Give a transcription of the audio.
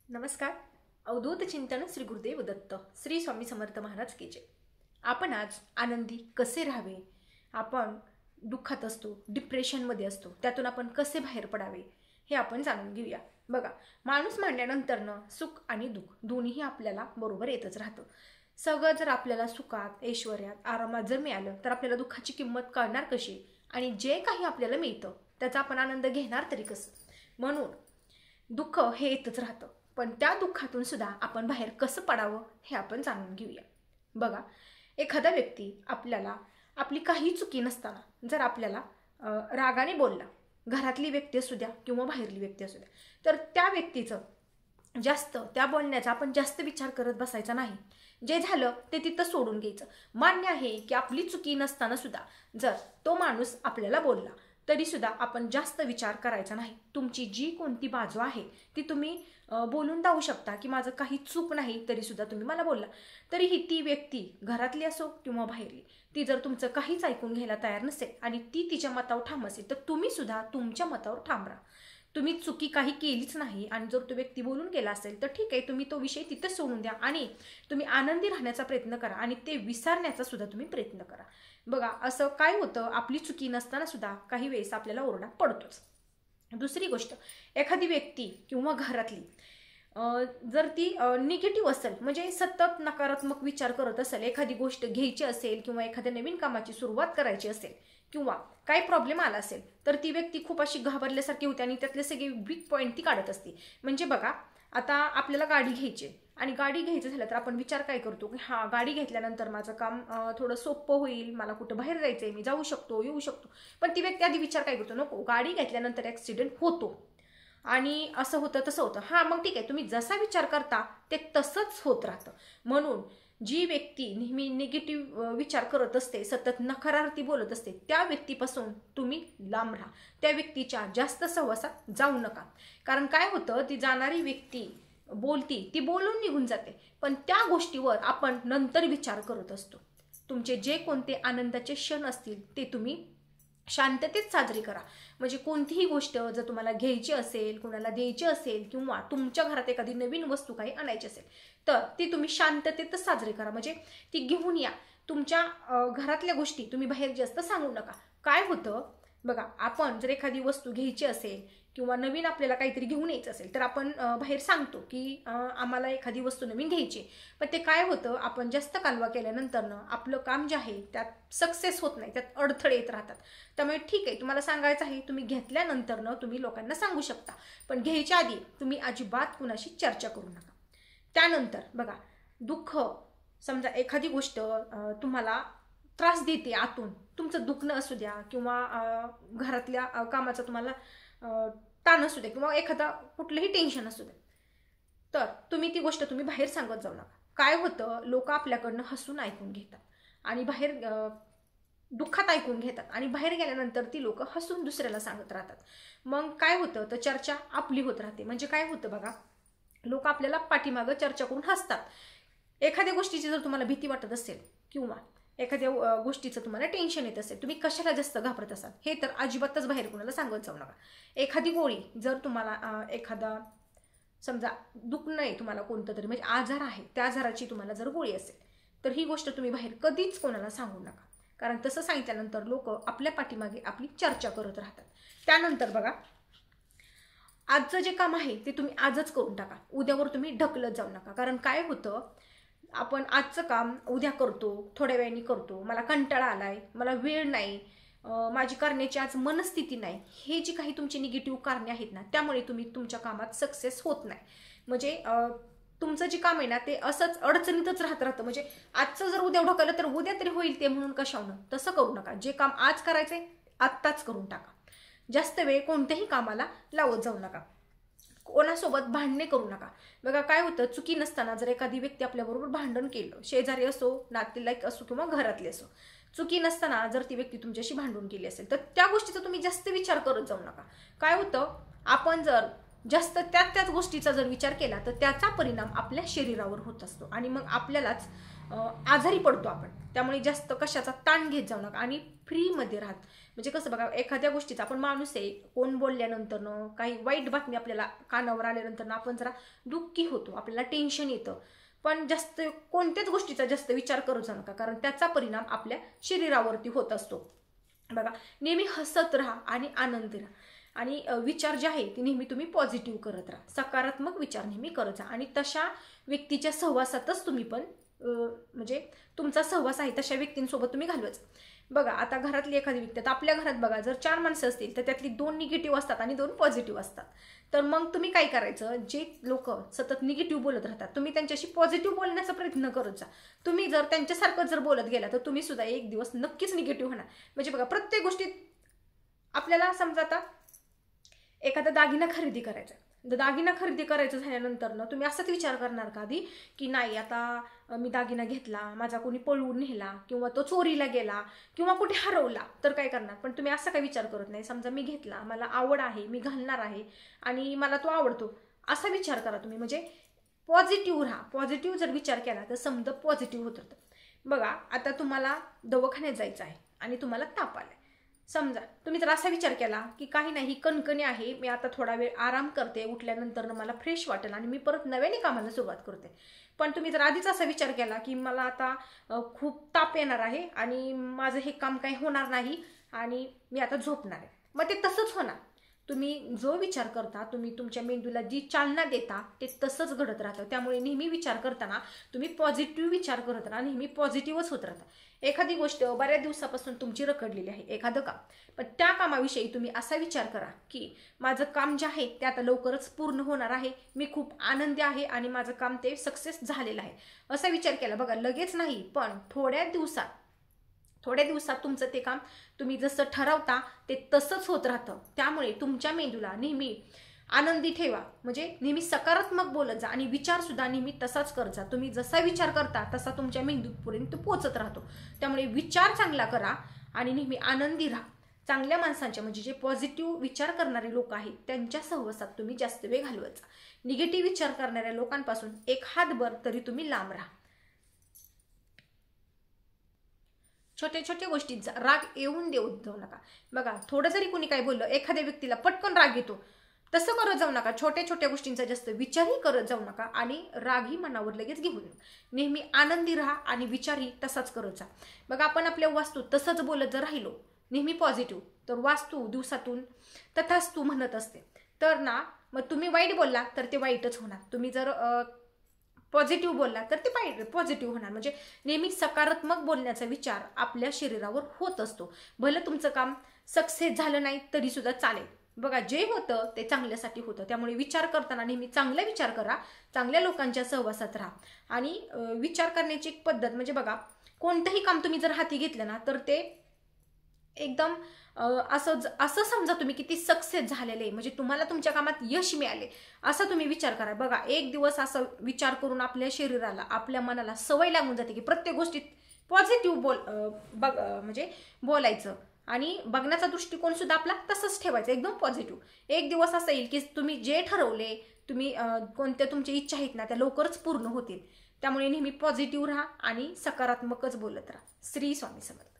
नमस्कार. अवधूत चिंतन श्री गुरुदेव दत्त श्री स्वामी समर्थ महाराज की जय. आपण आज आनंदी कसे राहावे, आपण दुःखात असतो, डिप्रेशनमध्ये असतो, त्यातून आपण कसे बाहेर पडावे हे आपण जाणून घेऊया. बघा, माणूस म्हणल्यानंतरनं सुख आणि दुःख दोन्हीही आपल्याला बरोबर येतच राहतं. सगळं जर आपल्याला सुखात, ऐश्वर्यात, आरामात जर मिळालं तर आपल्याला दुःखाची किंमत कळणार कशी, आणि जे काही आपल्याला मिळतं त्याचा आपण आनंद घेणार तरी कसं. म्हणून दुःख हे येतच राहतं, पण त्या दुःखातून सुद्धा आपण बाहेर कसं पडावं हे आपण जाणून घेऊया. बघा, एखादा व्यक्ती आपल्याला आपली काही चुकी नसताना जर आपल्याला रागाने बोलला, घरातली व्यक्ती असू द्या किंवा बाहेरली व्यक्ती असू द्या, तर त्या व्यक्तीचं त्या बोलण्याचा आपण जास्त विचार करत बसायचा नाही. जे झालं ते तिथं सोडून घ्यायचं. मान्य आहे की आपली चुकी नसताना सुद्धा जर तो माणूस आपल्याला बोलला तरी सुद्धा आपण जास्त विचार करायचा नाही. तुमची जी कोणती बाजू आहे ती तुम्ही बोलून दाखवू शकता की माझं काही चूक नाही, तरी सुद्धा तुम्ही मला बोलला. तरीही ती व्यक्ती घरातली असो किंवा बाहेरली, ती जर तुमचं काहीच ऐकून घ्यायला तयार नसेल आणि ती तिच्या मतावर ठाम असेल, तर तुम्ही सुद्धा तुमच्या मतावर ठाम राहा. तुम्ही चुकी काही केलीच नाही आणि जर तो व्यक्ती बोलून गेला असेल तर ठीक आहे, तुम्ही तो विषय तिथेच सोडून द्या आणि तुम्ही आनंदी राहण्याचा प्रयत्न करा आणि ते विसरण्याचा सुद्धा तुम्ही प्रयत्न करा. बघा, असं काय होतं, आपली चुकी नसताना सुद्धा काही वेळेस आपल्याला ओरडा पडतोच. दुसरी गोष्ट, एखादी व्यक्ती किंवा घरातली जर ती निगेटिव्ह असेल, म्हणजे सतत नकारात्मक विचार करत असेल, एखादी गोष्ट घ्यायची असेल किंवा एखाद्या नवीन कामाची सुरुवात करायची असेल किंवा काही प्रॉब्लेम आला असेल, तर ती व्यक्ती खूप अशी घाबरल्यासारखी होते आणि त्यातले सगळे वीक पॉईंट ती काढत असते. म्हणजे बघा, आता आपल्याला गाडी घ्यायची आणि गाडी घ्यायचं झालं तर आपण विचार काय करतो की हा, गाडी घेतल्यानंतर माझं काम थोडं सोपं होईल, मला कुठं बाहेर जायचंय, मी जाऊ शकतो, येऊ शकतो. पण ती व्यक्ती आधी विचार काय करतो, नको, गाडी घेतल्यानंतर ॲक्सिडेंट होतो आणि असं होतं तसं होतं. हा, मग ठीक आहे, तुम्ही जसा विचार करता ते तसंच होत राहतं. म्हणून जी व्यक्ती नेहमी निगेटिव्ह विचार करत असते, सतत नकारार्थी बोलत असते, त्या व्यक्तीपासून तुम्ही लांब राहा. त्या व्यक्तीच्या जास्त सहवासात जाऊ नका. कारण काय होतं, ती जाणारी व्यक्ती बोलती, ती बोलून निघून जाते, पण त्या गोष्टीवर आपण नंतर विचार करत असतो. तुमचे जे कोणते आनंदाचे क्षण असतील ते तुम्ही शांततेत साजरी करा. म्हणजे कोणतीही गोष्ट जर तुम्हाला घ्यायची असेल, कोणाला द्यायची असेल किंवा तुमच्या घरात एखादी नवीन वस्तू काही आणायची असेल, तर ती तुम्ही शांततेतच साजरी करा. म्हणजे ती घेऊन या. तुमच्या घरातल्या गोष्टी तुम्ही बाहेर जास्त सांगू नका. काय होतं बघा, आपण जर एखादी वस्तू घ्यायची असेल किंवा नवीन आपल्याला काहीतरी घेऊन यायचं असेल तर आपण बाहेर सांगतो की आम्हाला एखादी वस्तू नवीन घ्यायची. पण ते काय होतं, आपण जास्त कालवा केल्यानंतरनं आपलं काम जे आहे त्यात सक्सेस होत नाही, त्यात अडथळे येत राहतात. त्यामुळे ठीक आहे, तुम्हाला सांगायचं आहे, तुम्ही घेतल्यानंतरनं तुम्ही लोकांना सांगू शकता, पण घ्यायच्या आधी तुम्ही अजिबात कुणाशी चर्चा करू नका. त्यानंतर बघा, दुःख, समजा एखादी गोष्ट तुम्हाला त्रास देते आतून, तुमचं दुखणं असू द्या किंवा घरातल्या कामाचा तुम्हाला ताण असू द्या किंवा एखादा कुठलंही टेन्शन असू द्या, तर तुम्ही ती गोष्ट तुम्ही बाहेर सांगत जाऊ नका. काय होतं, लोक आपल्याकडनं हसून ऐकून घेतात आणि बाहेर दुःखात ऐकून घेतात आणि बाहेर गेल्यानंतर ती लोक हसून दुसऱ्याला सांगत राहतात. मग काय होतं, तर चर्चा आपली होत राहते. म्हणजे काय होतं बघा, लोक आपल्याला पाठीमागं चर्चा करून हसतात. एखाद्या गोष्टीची जर तुम्हाला भीती वाटत असेल किंवा एखाद्या गोष्टीचं तुम्हाला टेन्शन येत असेल, तुम्ही कशाला जास्त घाबरत असाल हे तर अजिबातच बाहेर कुणाला सांगत जाऊ नका. एखादी गोळी जर तुम्हाला एखादा समजा दुखणं आहे, तुम्हाला कोणतं तरी म्हणजे आजार आहे, त्या आजाराची तुम्हाला जर गोळी असेल तर ही गोष्ट तुम्ही बाहेर कधीच कोणाला सांगू नका. कारण तसं सांगितल्यानंतर लोक आपल्या पाठीमागे आपली चर्चा करत राहतात. त्यानंतर बघा, आजचं जे काम आहे ते तुम्ही आजच करून टाका. उद्यावर तुम्ही ढकलत जाऊ नका. कारण काय होतं, आपण आजचं काम उद्या करतो, थोड्या वेळाने करतो, मला कंटाळा आलाय, मला वेळ नाही, माझी करण्याची आज मनस्थिती नाही, हे जी काही तुमची निगेटिव्ह कारणे आहेत ना, त्यामुळे तुम्ही तुमच्या कामात सक्सेस होत नाही. म्हणजे तुमचं जे काम आहे ना ते असंच अडचणीतच राहतं. म्हणजे आजचं जर उद्या ढकललं तर उद्या तरी होईल ते म्हणून कशावनं, तसं करू नका. जे काम आज करायचंय आत्ताच करून टाका. जास्त वेळ कोणत्याही कामाला लावत जाऊ नका. कोणासोबत भांडणे करू नका. बघा, काय होतं, चुकी नसताना जर एखादी व्यक्ती आपल्याबरोबर भांडण केलं, शेजारी असो, नातेवाईक असो किंवा घरातले असो, चुकी नसताना जर ती व्यक्ती तुमच्याशी भांडून केली असेल तर त्या गोष्टीचा तुम्ही जास्त विचार करत जाऊ नका. काय होतं, आपण जर जास्त त्याच गोष्टीचा जर विचार केला तर त्याचा परिणाम आपल्या शरीरावर होत असतो आणि मग आपल्यालाच आजारी पडतो आपण. त्यामुळे जास्त कशाचा ताण घेत जाऊ नका आणि फ्रीमध्ये राहत. म्हणजे कसं बघा, एखाद्या गोष्टीचा आपण माणूस आहे, कोण बोलल्यानंतरनं काही वाईट बातमी आपल्याला कानावर आल्यानंतर आपण जरा दुःखी होतो, आपल्याला टेन्शन येतं. पण जास्त कोणत्याच गोष्टीचा जास्त विचार करू नका, कारण त्याचा परिणाम आपल्या शरीरावरती होत असतो. बघा, नेहमी हसत राहा आणि आनंदी राहा. आणि विचार जे आहे ते नेहमी तुम्ही पॉझिटिव्ह करत राहा, सकारात्मक विचार नेहमी करत राहा. आणि तशा व्यक्तीच्या सहवासातच तुम्ही पण म्हणजे तुमचा सहवास आहे तशा व्यक्तींसोबत तुम्ही घालवायचं. बघा, आता घरातली एखादी व्यक्ती, आता आपल्या घरात बघा, जर 4 माणसं असतील तर त्यातली 2 निगेटिव्ह असतात आणि 2 पॉझिटिव्ह असतात. तर मग तुम्ही काय करायचं, जे लोक सतत निगेटिव्ह बोलत राहतात तुम्ही त्यांच्याशी पॉझिटिव्ह बोलण्याचा प्रयत्न करत जा. तुम्ही जर त्यांच्यासारखं जर बोलत गेला तर तुम्ही सुद्धा एक दिवस नक्कीच निगेटिव्ह होणार. म्हणजे बघा, प्रत्येक गोष्टीत आपल्याला समजा आता एखादा दागिना खरेदी करायचा, दागिना खरेदी करायचं झाल्यानंतर ना तुम्ही असाच विचार करणार का आधी की नाही, आता मी दागिना घेतला, माझा कोणी पळवून नेला किंवा तो चोरीला गेला किंवा कुठे हरवला तर काय करणार. पण तुम्ही असा काय विचार करत नाही, समजा मी घेतला, मला आवड आहे, मी घालणार आहे आणि मला तो आवडतो, असा विचार करा तुम्ही. म्हणजे पॉझिटिव्ह राहा. पॉझिटिव्ह जर विचार केला तर समजा पॉझिटिव्ह होत राहतं. बघा, आता तुम्हाला दवाखान्यात जायचं आहे आणि तुम्हाला ताप आलाय. समजा तुम्ही जर असा विचार केला की काही नाही, कणकणी आहे, मी आता थोडा वेळ आराम करते, उठल्यानंतर मला फ्रेश वाटेल आणि मी परत नव्याने कामाला सुरुवात करते. पण तुम्ही जर आधीच असा विचार केला की मला आता खूप ताप येणार आहे आणि माझं हे काम काही होणार नाही आणि मी आता झोपणार आहे, मग ते तसंच होणार. तुम्ही जो विचार करता, तुम्ही तुमच्या मेंदूला जी चालना देता ते तसंच घडत राहतं. त्यामुळे नेहमी विचार करताना तुम्ही पॉझिटिव्ह विचार करत राहा, नेहमी पॉझिटिव्हच होत राहता. एखादी गोष्ट बऱ्याच दिवसापासून तुमची रखडलेली आहे, एखादं काम, पण त्या कामाविषयी तुम्ही असा विचार करा की माझं काम जे आहे ते आता लवकरच पूर्ण होणार आहे, मी खूप आनंदी आहे आणि माझं काम ते सक्सेस झालेलं आहे, असा विचार केला. बघा, लगेच नाही पण थोड्या दिवसात तुमचं ते काम तुम्ही जसं ठरवता ते तसंच होत राहतं. त्यामुळे तुमच्या मेंदूला नेहमी आनंदी ठेवा, म्हणजे नेहमी सकारात्मक बोलत जा आणि विचार सुद्धा नेहमी तसाच करत जा. तुम्ही जसा विचार करता तसा तुमच्या मेंदूपर्यंत पोहोचत राहतो. त्यामुळे विचार चांगला करा आणि नेहमी आनंदी राहा. चांगल्या माणसांच्या म्हणजे जे पॉझिटिव्ह विचार करणारे लोक आहेत त्यांच्या सहवासात तुम्ही जास्त वेळ घालवायचा. निगेटिव्ह विचार करणाऱ्या लोकांपासून एक हातभर तरी तुम्ही लांब राहा. छोट्या छोट्या गोष्टींचा राग येऊन देऊ जाऊ नका. बघा, थोडं जरी कोणी काय बोललं, एखाद्या व्यक्तीला पटकन राग येतो, तसं करत जाऊ नका. छोट्या छोट्या गोष्टींचा जास्त विचारही करत जाऊ नका आणि रागही मनावर लगेच घेऊ नका. नेहमी आनंदी राहा आणि विचारही तसाच करत जा. बघा, आपण आपल्या वास्तू तसंच बोलत जर राहिलो नेहमी पॉझिटिव्ह, तर वास्तू दिवसातून तथास्तू म्हणत असते. तर ना मग तुम्ही वाईट बोलला तर ते वाईटच होणार, तुम्ही जर पॉझिटिव्ह बोलला तर ते पॉझिटिव्ह होणार. म्हणजे नेहमी सकारात्मक बोलण्याचा विचार आपल्या शरीरावर होत असतो. भलं तुमचं काम सक्सेस झालं नाही तरी सुद्धा चालेल. बघा, जे होतं ते चांगल्यासाठी होतं. त्यामुळे विचार करताना नेहमी चांगला विचार करा, चांगल्या लोकांच्या सहवासात राहा. आणि विचार करण्याची एक पद्धत म्हणजे बघा, कोणतंही काम तुम्ही जर हाती घेतलं ना तर ते एकदम असं समजा तुम्ही किती सक्सेस झालेले, म्हणजे तुम्हाला तुमच्या कामात यश मिळाले असं तुम्ही विचार करा. बघा, एक दिवस असं विचार करून आपल्या शरीराला, आपल्या मनाला सवय लागून जाते की प्रत्येक गोष्टीत पॉझिटिव्ह म्हणजे बोलायचं आणि बघण्याचा दृष्टिकोन सुद्धा आपला तसंच ठेवायचा, एकदम पॉझिटिव्ह. एक दिवस असं येईल की तुम्ही जे ठरवले, तुम्ही कोणत्या तुमच्या इच्छा आहेत ना त्या लवकरच पूर्ण होतील. त्यामुळे नेहमी पॉझिटिव्ह राहा आणि सकारात्मकच बोलत राहा. श्री स्वामी समर्थ.